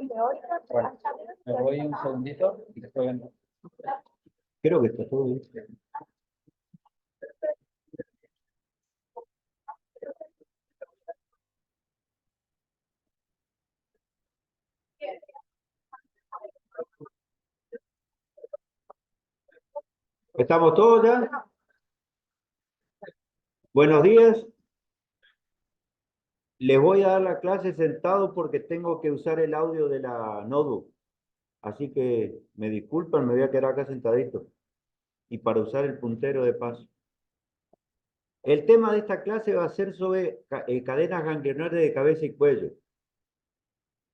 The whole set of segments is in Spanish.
Bueno, me voy un segundito y después vengo. Creo que está todo bien. ¿Estamos todos ya? Buenos días. Les voy a dar la clase sentado porque tengo que usar el audio de la notebook. Así que me disculpan, me voy a quedar acá sentadito. Y para usar el puntero de paso. El tema de esta clase va a ser sobre cadenas ganglionares de cabeza y cuello.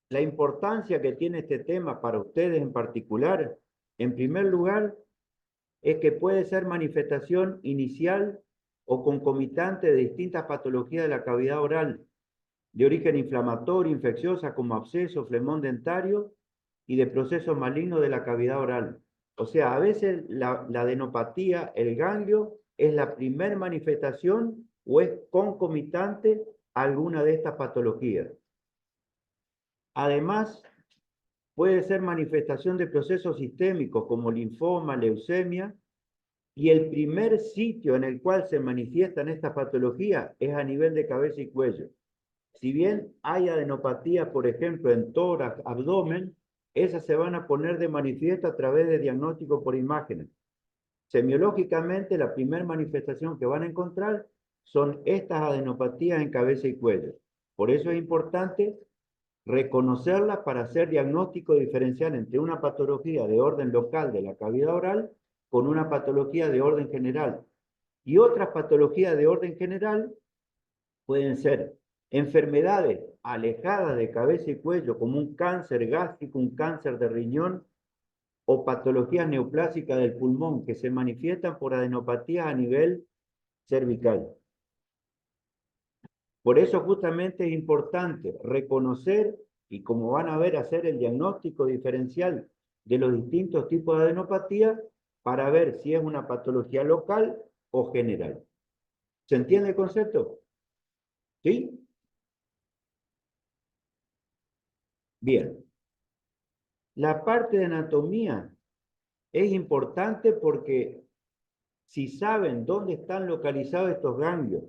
La importancia que tiene este tema para ustedes en particular, en primer lugar, es que puede ser manifestación inicial o concomitante de distintas patologías de la cavidad oral, de origen inflamatorio, infecciosa, como absceso, flemón dentario, y de procesos malignos de la cavidad oral. O sea, a veces la adenopatía, el ganglio, es la primer manifestación o es concomitante a alguna de estas patologías. Además, puede ser manifestación de procesos sistémicos como linfoma, leucemia, y el primer sitio en el cual se manifiestan estas patologías es a nivel de cabeza y cuello. Si bien hay adenopatía, por ejemplo, en tórax, abdomen, esas se van a poner de manifiesto a través de diagnóstico por imágenes. Semiológicamente, la primera manifestación que van a encontrar son estas adenopatías en cabeza y cuello. Por eso es importante reconocerlas para hacer diagnóstico diferencial entre una patología de orden local de la cavidad oral con una patología de orden general. Y otras patologías de orden general pueden ser enfermedades alejadas de cabeza y cuello, como un cáncer gástrico, un cáncer de riñón, o patologías neoplásicas del pulmón que se manifiestan por adenopatías a nivel cervical. Por eso justamente es importante reconocer y, como van a ver, hacer el diagnóstico diferencial de los distintos tipos de adenopatía para ver si es una patología local o general. ¿Se entiende el concepto? ¿Sí? Bien. La parte de anatomía es importante porque si saben dónde están localizados estos ganglios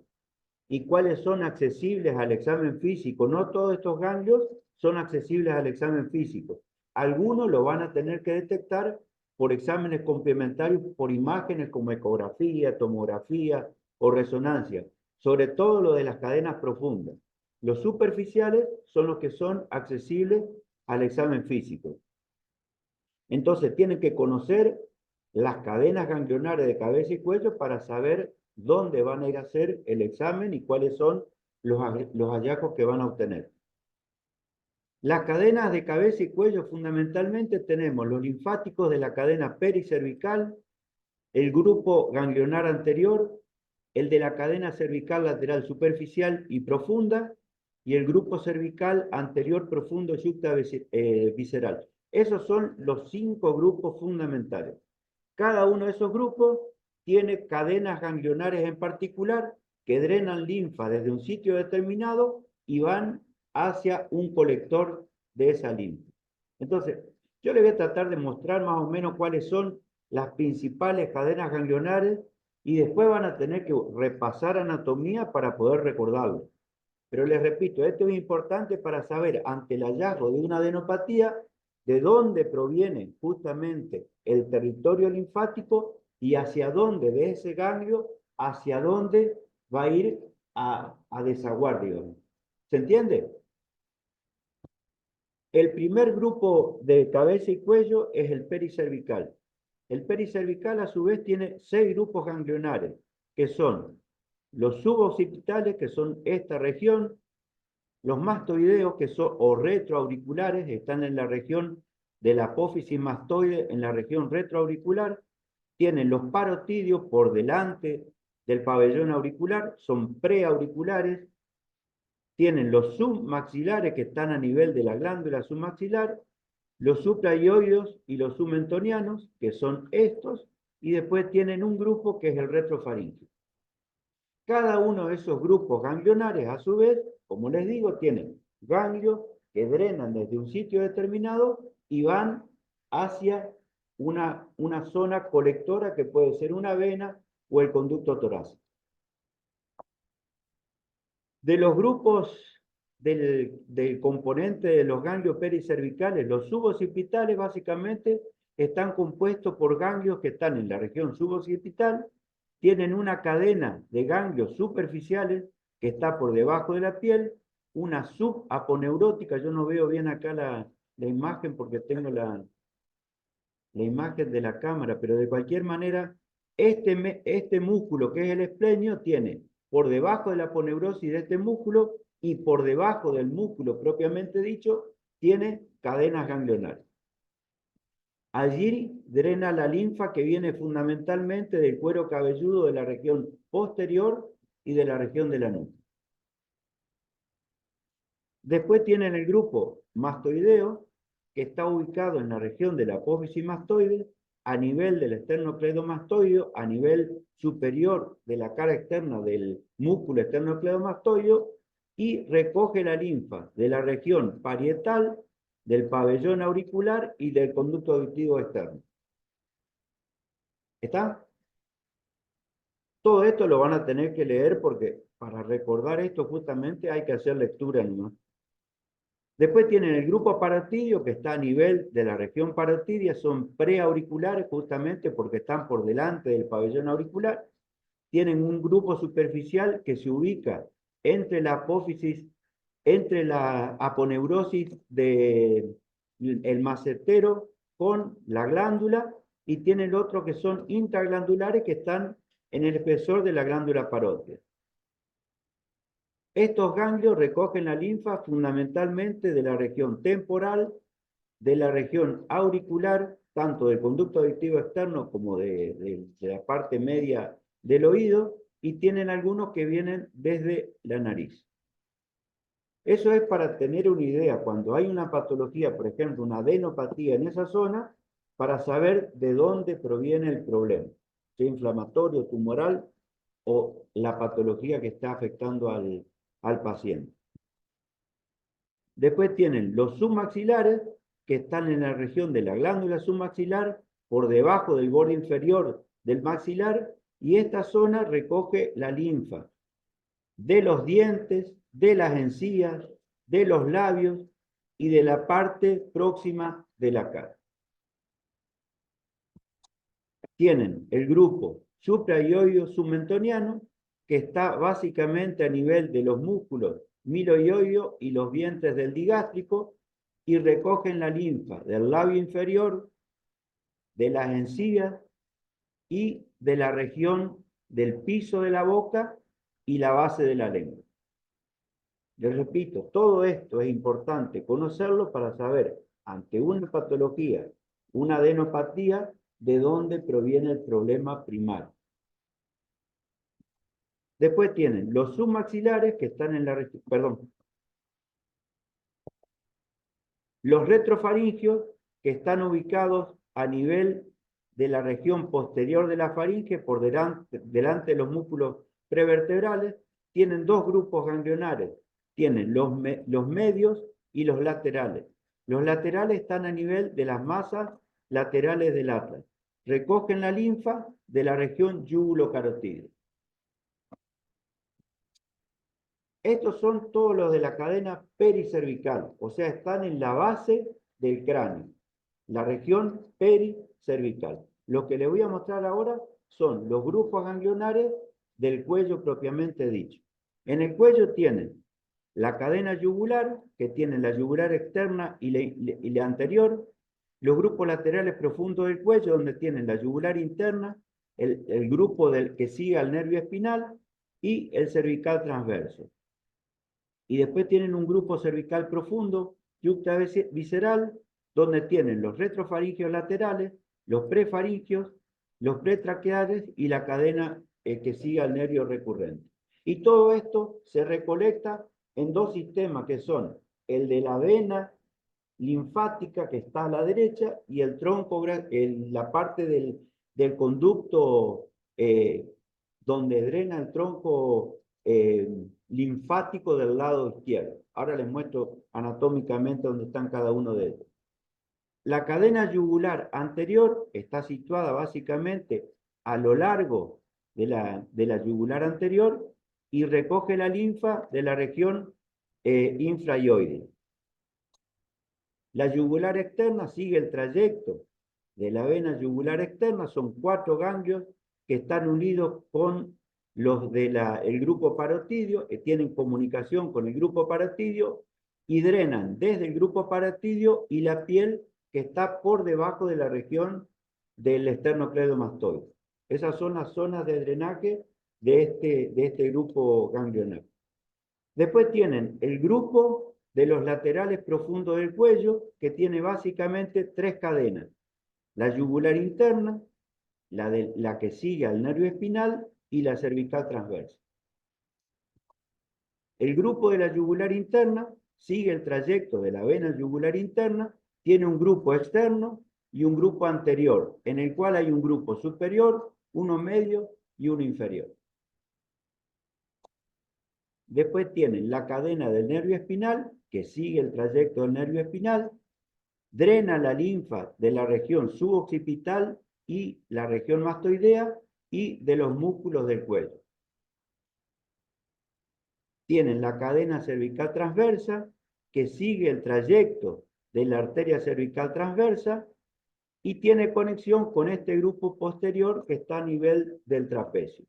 y cuáles son accesibles al examen físico, no todos estos ganglios son accesibles al examen físico. Algunos lo van a tener que detectar por exámenes complementarios, por imágenes como ecografía, tomografía o resonancia, sobre todo lo de las cadenas profundas. Los superficiales son los que son accesibles al examen físico. Entonces tienen que conocer las cadenas ganglionares de cabeza y cuello para saber dónde van a ir a hacer el examen y cuáles son los hallazgos que van a obtener. Las cadenas de cabeza y cuello fundamentalmente tenemos los linfáticos de la cadena pericervical, el grupo ganglionar anterior, el de la cadena cervical lateral superficial y profunda, y el grupo cervical anterior profundo yuxtavisceral. Esos son los 5 grupos fundamentales. Cada uno de esos grupos tiene cadenas ganglionares en particular que drenan linfa desde un sitio determinado y van hacia un colector de esa linfa. Entonces, yo les voy a tratar de mostrar más o menos cuáles son las principales cadenas ganglionares y después van a tener que repasar anatomía para poder recordarlo. Pero les repito, esto es importante para saber, ante el hallazgo de una adenopatía, de dónde proviene justamente el territorio linfático y hacia dónde de ese ganglio, hacia dónde va a ir a desaguar, digamos. ¿Se entiende? El primer grupo de cabeza y cuello es el pericervical. El pericervical, a su vez, tiene 6 grupos ganglionares, que son los suboccipitales, que son esta región, los mastoideos, que son o retroauriculares, están en la región de la apófisis mastoide, en la región retroauricular. Tienen los parotidios por delante del pabellón auricular, son preauriculares. Tienen los submaxilares, que están a nivel de la glándula submaxilar, los supraioideos y los submentonianos, que son estos, y después tienen un grupo que es el retrofaríngeo. Cada uno de esos grupos ganglionares, a su vez, como les digo, tienen ganglios que drenan desde un sitio determinado y van hacia una zona colectora que puede ser una vena o el conducto torácico. De los grupos del componente de los ganglios pericervicales, los suboccipitales básicamente están compuestos por ganglios que están en la región suboccipital, tienen una cadena de ganglios superficiales que está por debajo de la piel, una subaponeurótica, yo no veo bien acá la imagen porque tengo la imagen de la cámara, pero de cualquier manera, este músculo que es el esplenio tiene por debajo de la aponeurosis de este músculo y por debajo del músculo propiamente dicho, tiene cadenas ganglionares. Allí drena la linfa que viene fundamentalmente del cuero cabelludo de la región posterior y de la región de la nuca. Después tienen el grupo mastoideo, que está ubicado en la región de la apófisis mastoide, a nivel del esternocleidomastoideo, a nivel superior de la cara externa del músculo esternocleidomastoideo, y recoge la linfa de la región parietal, del pabellón auricular y del conducto auditivo externo. ¿Está? Todo esto lo van a tener que leer porque para recordar esto justamente hay que hacer lectura nomás. Después tienen el grupo parotidio que está a nivel de la región parotidia, son preauriculares justamente porque están por delante del pabellón auricular. Tienen un grupo superficial que se ubica entre la apófisis, entre la aponeurosis del macetero con la glándula, y tienen otros que son intraglandulares que están en el espesor de la glándula parótida. Estos ganglios recogen la linfa fundamentalmente de la región temporal, de la región auricular, tanto del conducto auditivo externo como de la parte media del oído, y tienen algunos que vienen desde la nariz. Eso es para tener una idea, cuando hay una patología, por ejemplo, una adenopatía en esa zona, para saber de dónde proviene el problema, sea inflamatorio, tumoral o la patología que está afectando al paciente. Después tienen los submaxilares, que están en la región de la glándula submaxilar, por debajo del borde inferior del maxilar, y esta zona recoge la linfa de los dientes, de las encías, de los labios y de la parte próxima de la cara. Tienen el grupo supraioido submentoniano, que está básicamente a nivel de los músculos miloioido y los vientres del digástrico, y recogen la linfa del labio inferior, de las encías y de la región del piso de la boca y la base de la lengua. Les repito, todo esto es importante conocerlo para saber, ante una patología, una adenopatía, de dónde proviene el problema primario. Después tienen los submaxilares que están en la región, perdón, los retrofaringios que están ubicados a nivel de la región posterior de la faringe, por delante de los músculos prevertebrales, tienen dos grupos ganglionares, tienen los medios y los laterales. Los laterales están a nivel de las masas laterales del atlas. Recogen la linfa de la región yugulocarotídea. Estos son todos los de la cadena pericervical, o sea, están en la base del cráneo, la región pericervical. Lo que les voy a mostrar ahora son los grupos ganglionares del cuello propiamente dicho. En el cuello tienen la cadena yugular, que tiene la yugular externa y la anterior, los grupos laterales profundos del cuello, donde tienen la yugular interna, el grupo que sigue al nervio espinal, y el cervical transverso. Y después tienen un grupo cervical profundo, yuctavisceral, donde tienen los retrofaringios laterales, los prefaringios, los pretraqueales y la cadena que sigue al nervio recurrente. Y todo esto se recolecta en dos sistemas que son el de la vena linfática, que está a la derecha, y el tronco, la parte del conducto donde drena el tronco linfático del lado izquierdo. Ahora les muestro anatómicamente dónde están cada uno de ellos. La cadena yugular anterior está situada básicamente a lo largo de la yugular anterior y recoge la linfa de la región infraioide. La yugular externa sigue el trayecto de la vena yugular externa, son 4 ganglios que están unidos con los del grupo parotidio, tienen comunicación con el grupo parotidio y drenan desde el grupo parotidio y la piel que está por debajo de la región del esternocleidomastoide. Esas son las zonas de drenaje de este grupo ganglionar. Después tienen el grupo de los laterales profundos del cuello, que tiene básicamente 3 cadenas. La yugular interna, la que sigue al nervio espinal y la cervical transversa. El grupo de la yugular interna sigue el trayecto de la vena yugular interna, tiene un grupo externo y un grupo anterior, en el cual hay un grupo superior, uno medio y uno inferior. Después tienen la cadena del nervio espinal, que sigue el trayecto del nervio espinal, drena la linfa de la región suboccipital y la región mastoidea y de los músculos del cuello. Tienen la cadena cervical transversa, que sigue el trayecto de la arteria cervical transversa y tiene conexión con este grupo posterior que está a nivel del trapecio.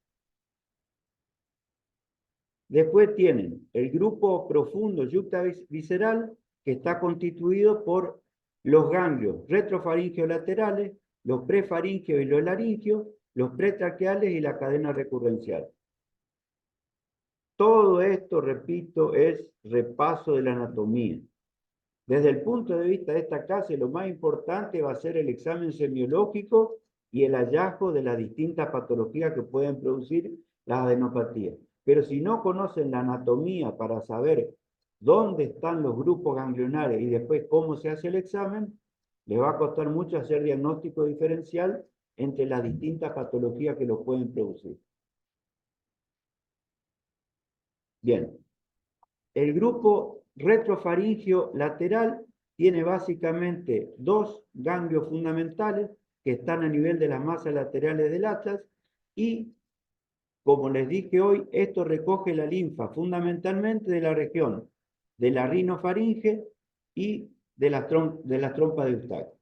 Después tienen el grupo profundo yuctavisceral, que está constituido por los ganglios retrofaríngeos laterales, los prefaríngeos y los laringeos, los pretraqueales y la cadena recurrencial. Todo esto, repito, es repaso de la anatomía. Desde el punto de vista de esta clase, lo más importante va a ser el examen semiológico y el hallazgo de las distintas patologías que pueden producir las adenopatías. Pero si no conocen la anatomía para saber dónde están los grupos ganglionares y después cómo se hace el examen, les va a costar mucho hacer diagnóstico diferencial entre las distintas patologías que los pueden producir. Bien, el grupo retrofaríngeo lateral tiene básicamente 2 ganglios fundamentales que están a nivel de las masas laterales del atlas y, como les dije hoy, esto recoge la linfa fundamentalmente de la región de la rinofaringe y de las trompas de Eustaquio.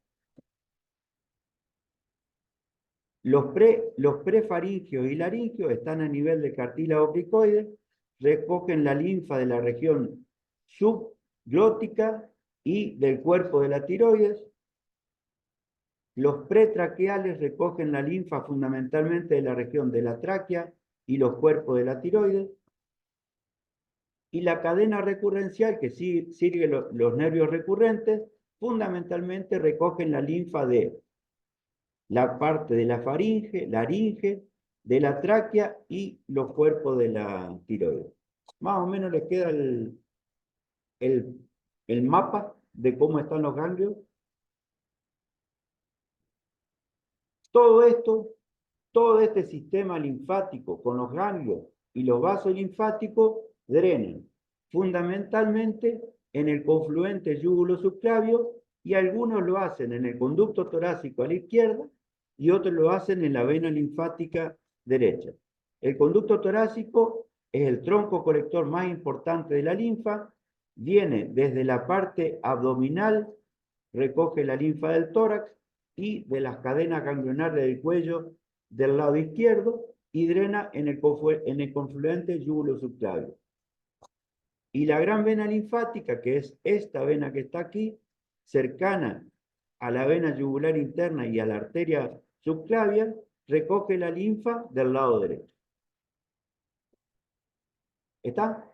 Los prefaringios y laringios están a nivel del cartílago cricoide, recogen la linfa de la región subglótica y del cuerpo de la tiroides. Los pretraqueales recogen la linfa fundamentalmente de la región de la tráquea y los cuerpos de la tiroides. Y la cadena recurrencial, que sigue los nervios recurrentes, fundamentalmente recogen la linfa de la parte de la faringe, laringe, de la tráquea y los cuerpos de la tiroides. Más o menos les queda el mapa de cómo están los ganglios. Todo esto, todo este sistema linfático con los ganglios y los vasos linfáticos drenan fundamentalmente en el confluente yúgulo-subclavio y algunos lo hacen en el conducto torácico a la izquierda y otros lo hacen en la vena linfática derecha. El conducto torácico es el tronco colector más importante de la linfa, viene desde la parte abdominal, recoge la linfa del tórax y de las cadenas ganglionares del cuello del lado izquierdo y drena en el confluente yúgulo-subclavio. Y la gran vena linfática, que es esta vena que está aquí, cercana a la vena yugular interna y a la arteria subclavia, recoge la linfa del lado derecho. ¿Está?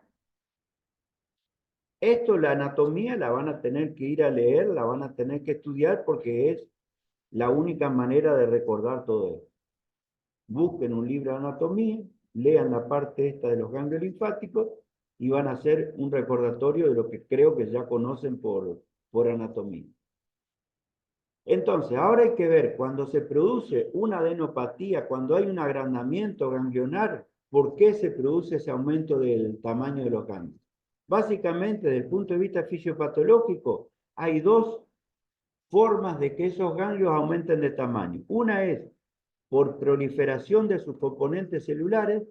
Esto, la anatomía, la van a tener que ir a leer, la van a tener que estudiar porque es la única manera de recordar todo esto. Busquen un libro de anatomía, lean la parte esta de los ganglios linfáticos y van a hacer un recordatorio de lo que creo que ya conocen por anatomía. Entonces, ahora hay que ver, cuando se produce una adenopatía, cuando hay un agrandamiento ganglionar ¿por qué se produce ese aumento del tamaño de los ganglios? Básicamente, desde el punto de vista fisiopatológico, hay dos formas de que esos ganglios aumenten de tamaño. Una es por proliferación de sus componentes celulares,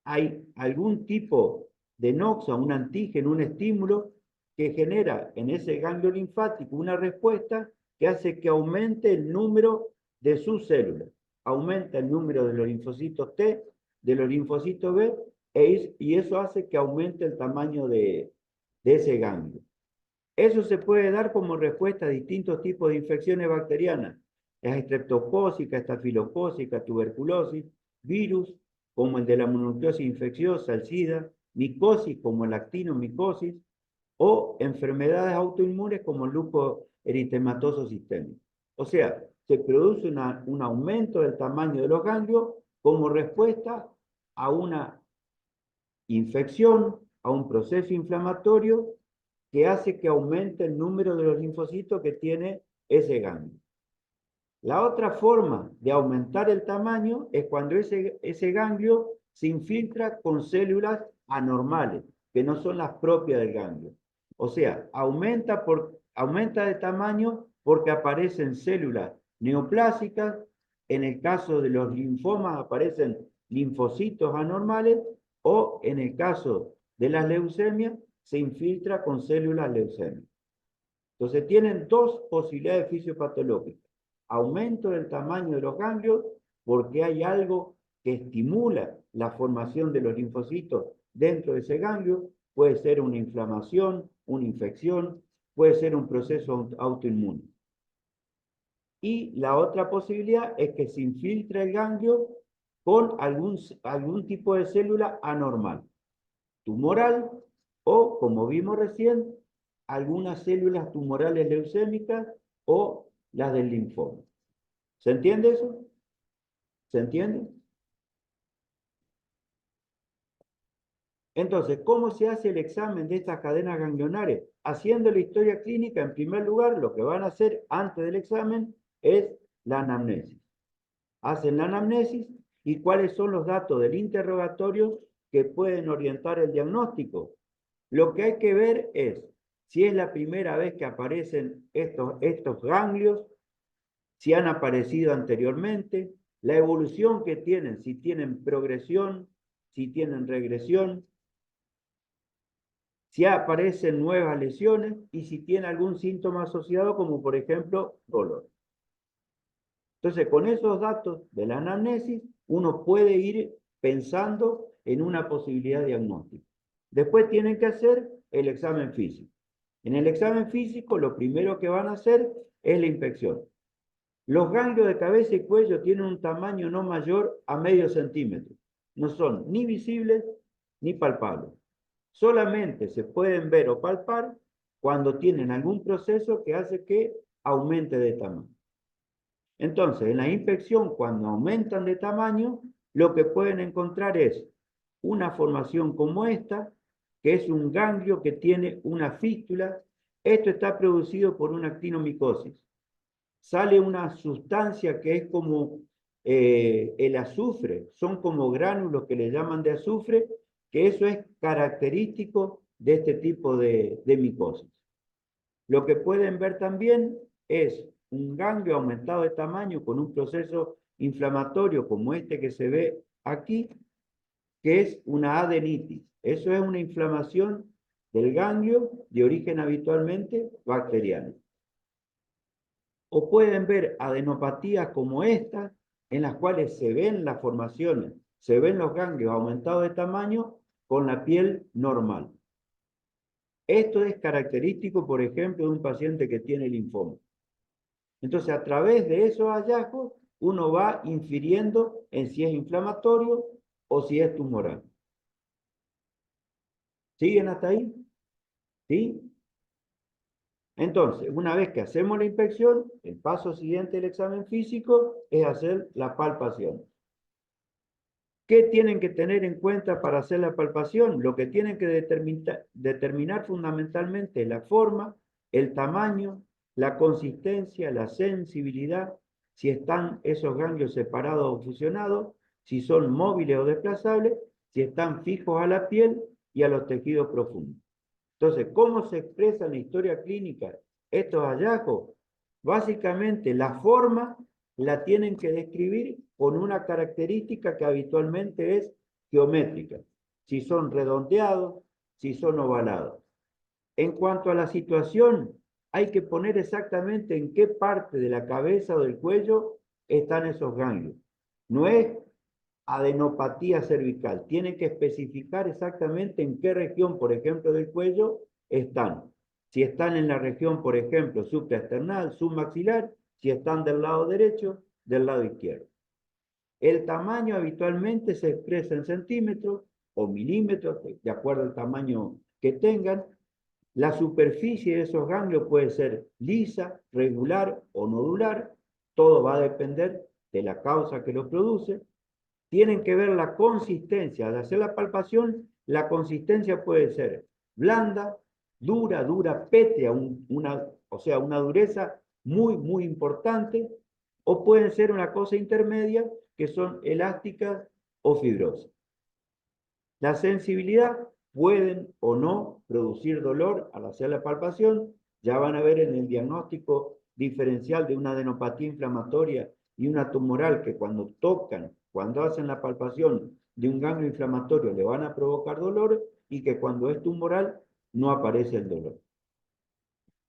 hay algún tipo de noxa, un antígeno, un estímulo que genera en ese ganglio linfático una respuesta que hace que aumente el número de sus células. Aumenta el número de los linfocitos T, de los linfocitos B, y eso hace que aumente el tamaño de ese ganglio. Eso se puede dar como respuesta a distintos tipos de infecciones bacterianas, estreptocócica, estafilocócica, tuberculosis, virus, como el de la mononucleosis infecciosa, el SIDA, micosis, como el actinomicosis, o enfermedades autoinmunes como el lupus eritematoso sistémico. O sea, se produce un aumento del tamaño de los ganglios como respuesta a una infección, a un proceso inflamatorio que hace que aumente el número de los linfocitos que tiene ese ganglio. La otra forma de aumentar el tamaño es cuando ese ganglio se infiltra con células anormales, que no son las propias del ganglio. O sea, aumenta de tamaño porque aparecen células neoplásicas. En el caso de los linfomas aparecen linfocitos anormales, o en el caso de las leucemias se infiltra con células leucémicas. Entonces tienen dos posibilidades fisiopatológicas: aumento del tamaño de los ganglios porque hay algo que estimula la formación de los linfocitos dentro de ese ganglio. Puede ser una inflamación, una infección, puede ser un proceso autoinmune. Y la otra posibilidad es que se infiltre el ganglio con algún tipo de célula anormal, tumoral, o, como vimos recién, algunas células tumorales leucémicas o las del linfoma. ¿Se entiende eso? ¿Se entiende? Entonces, ¿cómo se hace el examen de estas cadenas ganglionares? Haciendo la historia clínica, en primer lugar, lo que van a hacer antes del examen es la anamnesis. Hacen la anamnesis y cuáles son los datos del interrogatorio que pueden orientar el diagnóstico. Lo que hay que ver es si es la primera vez que aparecen estos ganglios, si han aparecido anteriormente, la evolución que tienen, si tienen progresión, si tienen regresión, si aparecen nuevas lesiones y si tiene algún síntoma asociado, como por ejemplo dolor. Entonces, con esos datos de la anamnesis, uno puede ir pensando en una posibilidad diagnóstica. Después tienen que hacer el examen físico. En el examen físico, lo primero que van a hacer es la inspección. Los ganglios de cabeza y cuello tienen un tamaño no mayor a medio centímetro. No son ni visibles ni palpables. Solamente se pueden ver o palpar cuando tienen algún proceso que hace que aumente de tamaño. Entonces, en la inspección, cuando aumentan de tamaño, lo que pueden encontrar es una formación como esta, que es un ganglio que tiene una fístula. Esto está producido por una actinomicosis. Sale una sustancia que es como el azufre, son como gránulos que le llaman de azufre, que eso es característico de este tipo de micosis. Lo que pueden ver también es un ganglio aumentado de tamaño con un proceso inflamatorio como este que se ve aquí, que es una adenitis. Eso es una inflamación del ganglio de origen habitualmente bacteriano. O pueden ver adenopatías como esta, en las cuales se ven las formaciones, se ven los ganglios aumentados de tamaño con la piel normal. Esto es característico, por ejemplo, de un paciente que tiene linfoma. Entonces, a través de esos hallazgos, uno va infiriendo en si es inflamatorio o si es tumoral. ¿Siguen hasta ahí? ¿Sí? Entonces, una vez que hacemos la inspección, el paso siguiente del examen físico es hacer la palpación. ¿Qué tienen que tener en cuenta para hacer la palpación? Lo que tienen que determinar fundamentalmente es la forma, el tamaño, la consistencia, la sensibilidad, si están esos ganglios separados o fusionados, si son móviles o desplazables, si están fijos a la piel y a los tejidos profundos. Entonces, ¿cómo se expresa en la historia clínica estos hallazgos? Básicamente, la forma la tienen que describir con una característica que habitualmente es geométrica. Si son redondeados, si son ovalados. En cuanto a la situación, hay que poner exactamente en qué parte de la cabeza o del cuello están esos ganglios. No es adenopatía cervical. Tienen que especificar exactamente en qué región, por ejemplo, del cuello están. Si están en la región, por ejemplo, supraesternal, submaxilar, si están del lado derecho, del lado izquierdo. El tamaño habitualmente se expresa en centímetros o milímetros, de acuerdo al tamaño que tengan. La superficie de esos ganglios puede ser lisa, regular o nodular. Todo va a depender de la causa que lo produce. Tienen que ver la consistencia. Al hacer la palpación, la consistencia puede ser blanda, dura, pétrea, o sea, una dureza muy importante, o pueden ser una cosa intermedia, que son elásticas o fibrosas. La sensibilidad pueden o no producir dolor al hacer la palpación. Ya van a ver en el diagnóstico diferencial de una adenopatía inflamatoria y una tumoral que cuando tocan, cuando hacen la palpación de un ganglio inflamatorio le van a provocar dolor y que cuando es tumoral no aparece el dolor.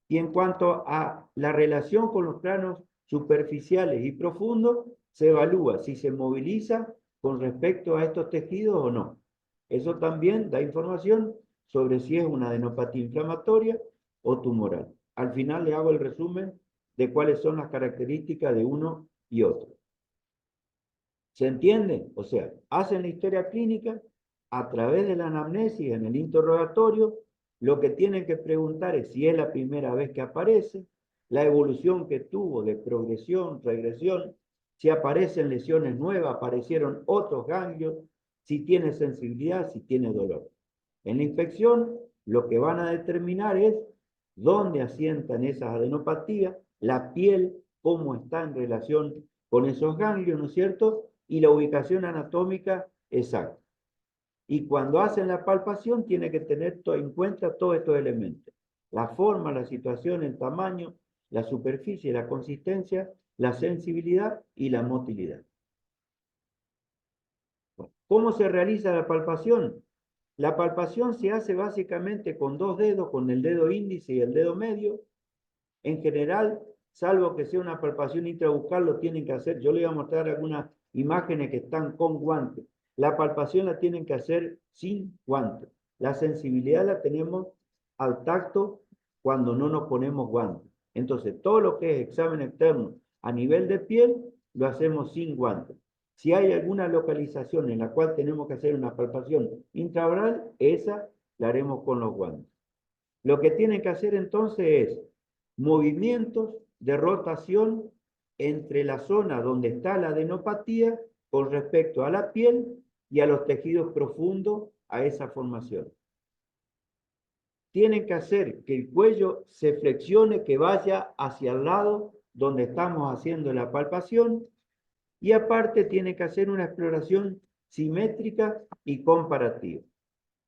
Y en cuanto a la relación con los planos superficiales y profundos, se evalúa si se moviliza con respecto a estos tejidos o no. Eso también da información sobre si es una adenopatía inflamatoria o tumoral. Al final le hago el resumen de cuáles son las características de uno y otro. ¿Se entiende? O sea, hacen la historia clínica a través de la anamnesis en el interrogatorio. Lo que tienen que preguntar es si es la primera vez que aparece, la evolución que tuvo de progresión, regresión, si aparecen lesiones nuevas, aparecieron otros ganglios, si tiene sensibilidad, si tiene dolor. En la infección, lo que van a determinar es dónde asientan esas adenopatías, la piel, cómo está en relación con esos ganglios, ¿no es cierto? Y la ubicación anatómica exacta. Y cuando hacen la palpación, tiene que tener en cuenta todos estos elementos. La forma, la situación, el tamaño, la superficie, la consistencia, la sensibilidad y la motilidad. ¿Cómo se realiza la palpación? La palpación se hace básicamente con dos dedos, con el dedo índice y el dedo medio. En general, salvo que sea una palpación intrabucal, lo tienen que hacer. Yo les voy a mostrar algunas imágenes que están con guantes. La palpación la tienen que hacer sin guantes. La sensibilidad la tenemos al tacto cuando no nos ponemos guantes. Entonces, todo lo que es examen externo a nivel de piel, lo hacemos sin guantes. Si hay alguna localización en la cual tenemos que hacer una palpación intraoral, esa la haremos con los guantes. Lo que tienen que hacer entonces es movimientos de rotación entre la zona donde está la adenopatía con respecto a la piel y a los tejidos profundos a esa formación. Tienen que hacer que el cuello se flexione, que vaya hacia el lado donde estamos haciendo la palpación, y aparte tienen que hacer una exploración simétrica y comparativa.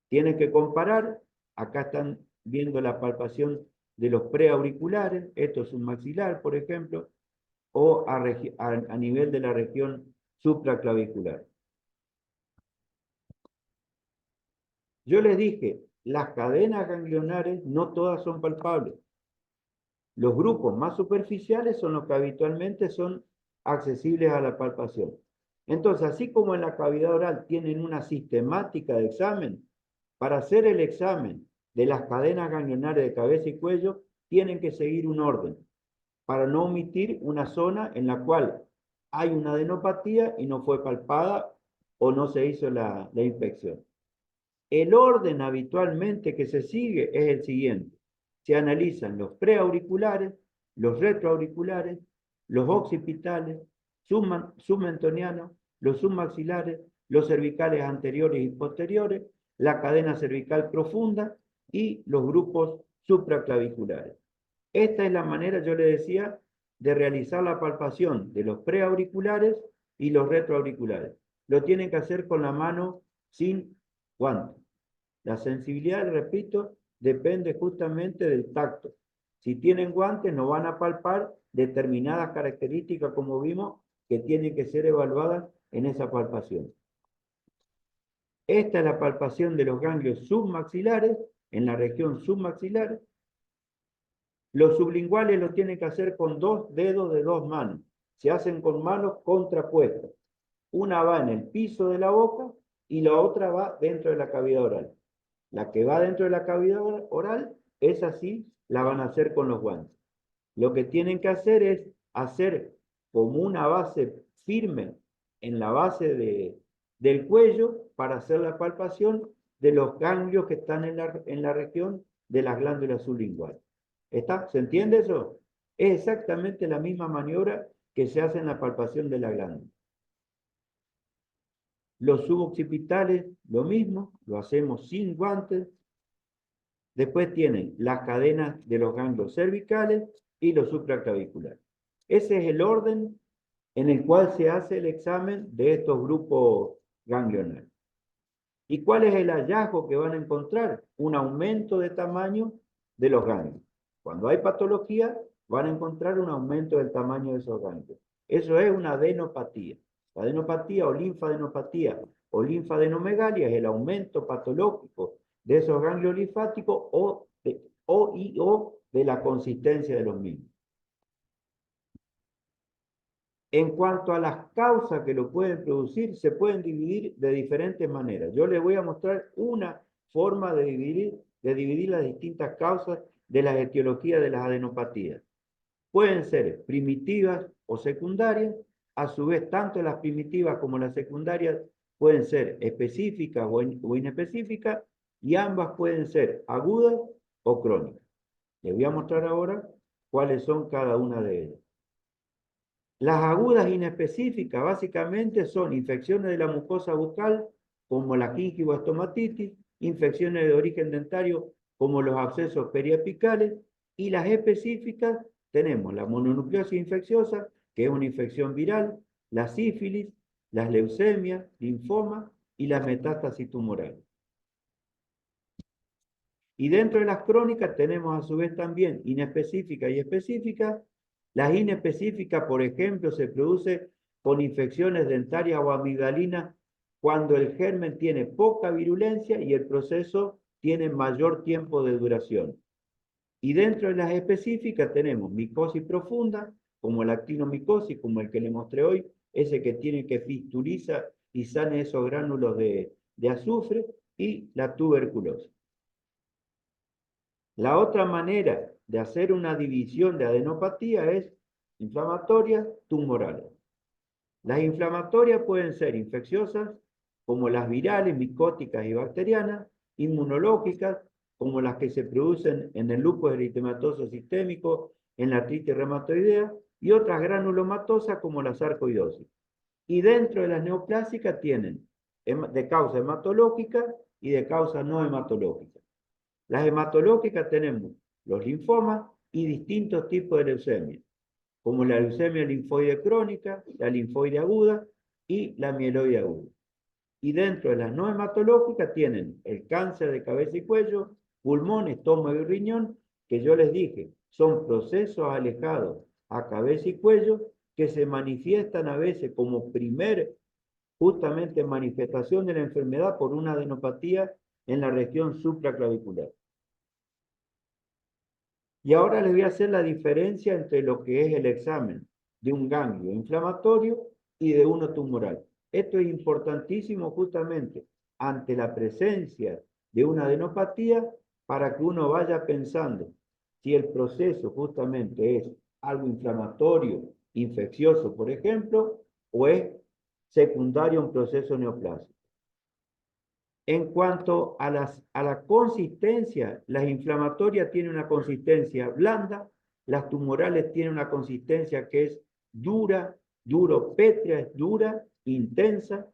Tienen que comparar, acá están viendo la palpación de los preauriculares, esto es un maxilar, por ejemplo, o a nivel de la región supraclavicular. Yo les dije, las cadenas ganglionares no todas son palpables. Los grupos más superficiales son los que habitualmente son accesibles a la palpación. Entonces, así como en la cavidad oral tienen una sistemática de examen, para hacer el examen de las cadenas ganglionares de cabeza y cuello, tienen que seguir un orden, para no omitir una zona en la cual hay una adenopatía y no fue palpada o no se hizo la inspección. El orden habitualmente que se sigue es el siguiente. Se analizan los preauriculares, los retroauriculares, los occipitales, submentonianos, los submaxilares, los cervicales anteriores y posteriores, la cadena cervical profunda y los grupos supraclaviculares. Esta es la manera, yo le decía, de realizar la palpación de los preauriculares y los retroauriculares. Lo tienen que hacer con la mano sin guantes. La sensibilidad, repito, depende justamente del tacto. Si tienen guantes, no van a palpar determinadas características, como vimos, que tienen que ser evaluadas en esa palpación. Esta es la palpación de los ganglios submaxilares, en la región submaxilar. Los sublinguales lo tienen que hacer con 2 dedos de 2 manos. Se hacen con manos contrapuestas. Una va en el piso de la boca y la otra va dentro de la cavidad oral. La que va dentro de la cavidad oral, esa sí la van a hacer con los guantes. Lo que tienen que hacer es hacer como una base firme en la base del cuello para hacer la palpación de los ganglios que están en la región de las glándulas sublinguales. ¿Está? ¿Se entiende eso? Es exactamente la misma maniobra que se hace en la palpación de la glándula. Los suboccipitales, lo mismo, lo hacemos sin guantes. Después tienen las cadenas de los ganglios cervicales y los supraclaviculares. Ese es el orden en el cual se hace el examen de estos grupos ganglionales. ¿Y cuál es el hallazgo que van a encontrar? Un aumento de tamaño de los ganglios. Cuando hay patología, van a encontrar un aumento del tamaño de esos ganglios. Eso es una adenopatía. La adenopatía o linfadenomegalia es el aumento patológico de esos ganglios linfáticos o de la consistencia de los mismos. En cuanto a las causas que lo pueden producir, se pueden dividir de diferentes maneras. Yo les voy a mostrar una forma de dividir las distintas causas de las etiologías de las adenopatías. Pueden ser primitivas o secundarias. A su vez, tanto las primitivas como las secundarias pueden ser específicas o inespecíficas, y ambas pueden ser agudas o crónicas. Les voy a mostrar ahora cuáles son cada una de ellas. Las agudas inespecíficas básicamente son infecciones de la mucosa bucal, como la gingivoestomatitis, infecciones de origen dentario, como los abscesos periapicales, y las específicas tenemos la mononucleosis infecciosa, que es una infección viral, la sífilis, las leucemias, linfoma y las metástasis tumorales. Y dentro de las crónicas tenemos a su vez también inespecíficas y específicas. Las inespecíficas, por ejemplo, se produce con infecciones dentarias o amigdalinas cuando el germen tiene poca virulencia y el proceso tiene mayor tiempo de duración. Y dentro de las específicas tenemos micosis profunda, como la actinomicosis, como el que le mostré hoy, ese que tiene que fisturiza y sane esos gránulos de azufre, y la tuberculosis. La otra manera de hacer una división de adenopatía es inflamatorias, tumorales. Las inflamatorias pueden ser infecciosas, como las virales, micóticas y bacterianas, inmunológicas, como las que se producen en el lupus eritematoso sistémico, en la artritis reumatoidea, y otras granulomatosas como la sarcoidosis. Y dentro de las neoplásicas tienen de causa hematológica y de causa no hematológica. Las hematológicas tenemos los linfomas y distintos tipos de leucemia, como la leucemia linfoide crónica, la linfoide aguda y la mieloide aguda. Y dentro de las no hematológicas tienen el cáncer de cabeza y cuello, pulmón, estómago y riñón, que yo les dije, son procesos alejados a cabeza y cuello que se manifiestan a veces como justamente manifestación de la enfermedad por una adenopatía en la región supraclavicular. Y ahora les voy a hacer la diferencia entre lo que es el examen de un ganglio inflamatorio y de uno tumoral. Esto es importantísimo justamente ante la presencia de una adenopatía para que uno vaya pensando si el proceso justamente es algo inflamatorio, infeccioso, por ejemplo, o es secundario a un proceso neoplásico. En cuanto a la consistencia, las inflamatorias tienen una consistencia blanda, las tumorales tienen una consistencia que es dura, pétrea, es dura, intensa.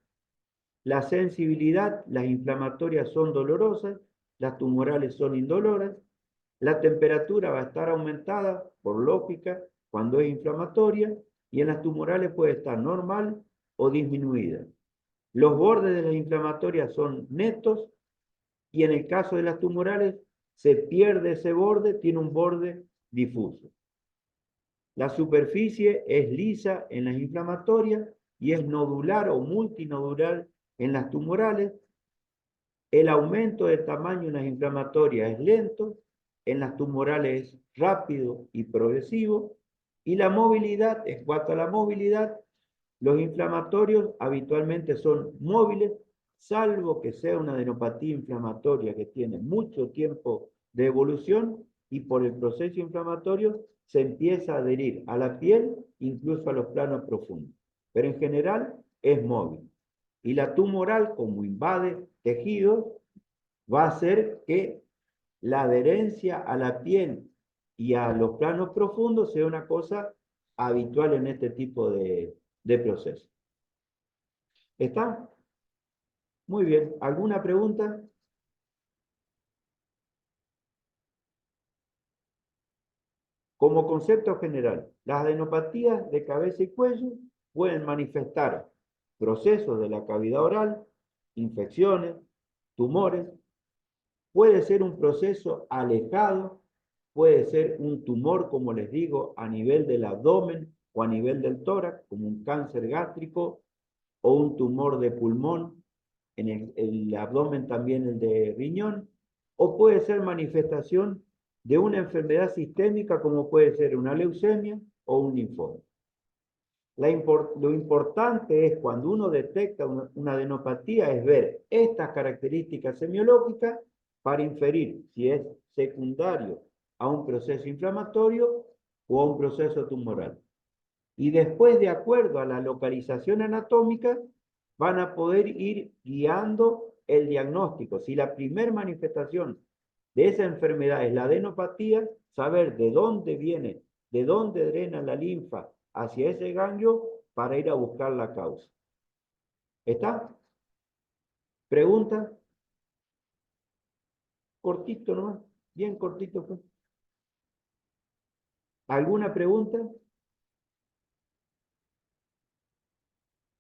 La sensibilidad, las inflamatorias son dolorosas, las tumorales son indoloras. La temperatura va a estar aumentada, por lógica, cuando es inflamatoria, y en las tumorales puede estar normal o disminuida. Los bordes de las inflamatorias son netos y en el caso de las tumorales se pierde ese borde, tiene un borde difuso. La superficie es lisa en las inflamatorias y es nodular o multinodular en las tumorales. El aumento del tamaño en las inflamatorias es lento, en las tumorales es rápido y progresivo. Y la movilidad, en cuanto a la movilidad, los inflamatorios habitualmente son móviles, salvo que sea una adenopatía inflamatoria que tiene mucho tiempo de evolución y por el proceso inflamatorio se empieza a adherir a la piel, incluso a los planos profundos. Pero en general es móvil. Y la tumoral, como invade tejidos, va a hacer que la adherencia a la piel y a los planos profundos sea una cosa habitual en este tipo de procesos. ¿Está? Muy bien. ¿Alguna pregunta? Como concepto general, las adenopatías de cabeza y cuello pueden manifestar procesos de la cavidad oral, infecciones, tumores. Puede ser un proceso alejado, puede ser un tumor, como les digo, a nivel del abdomen o a nivel del tórax, como un cáncer gástrico o un tumor de pulmón, en el abdomen también el de riñón, o puede ser manifestación de una enfermedad sistémica como puede ser una leucemia o un linfoma. Lo importante es cuando uno detecta una adenopatía es ver estas características semiológicas para inferir si es secundario a un proceso inflamatorio o a un proceso tumoral. Y después, de acuerdo a la localización anatómica, van a poder ir guiando el diagnóstico. Si la primera manifestación de esa enfermedad es la adenopatía, saber de dónde viene, de dónde drena la linfa hacia ese ganglio para ir a buscar la causa. ¿Está? ¿Pregunta? Cortito nomás, bien cortito fue. ¿Alguna pregunta?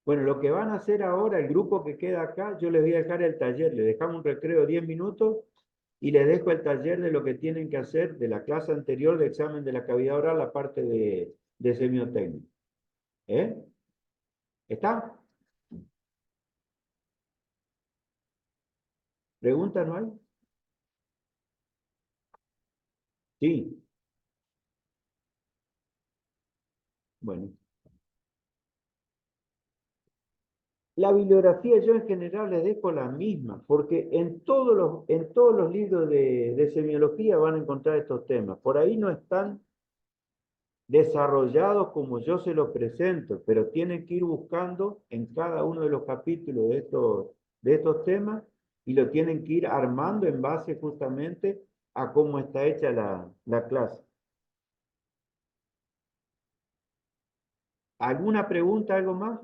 Bueno, lo que van a hacer ahora, el grupo que queda acá, yo les voy a dejar el taller, les dejamos un recreo de 10 minutos y les dejo el taller de lo que tienen que hacer de la clase anterior de examen de la cavidad oral, la parte de semiotécnico. ¿Eh? ¿Está? ¿Pregunta no hay? Sí. Bueno. La bibliografía yo en general les dejo la misma, porque en todos los libros de semiología van a encontrar estos temas. Por ahí no están desarrollados como yo se los presento, pero tienen que ir buscando en cada uno de los capítulos de estos temas y lo tienen que ir armando en base justamente a cómo está hecha la clase. ¿Alguna pregunta, algo más?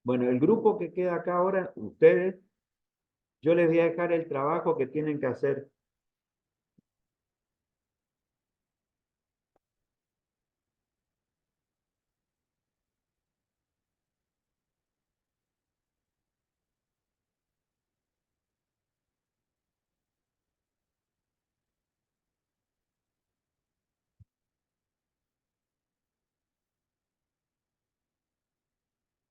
Bueno, el grupo que queda acá ahora, ustedes, yo les voy a dejar el trabajo que tienen que hacer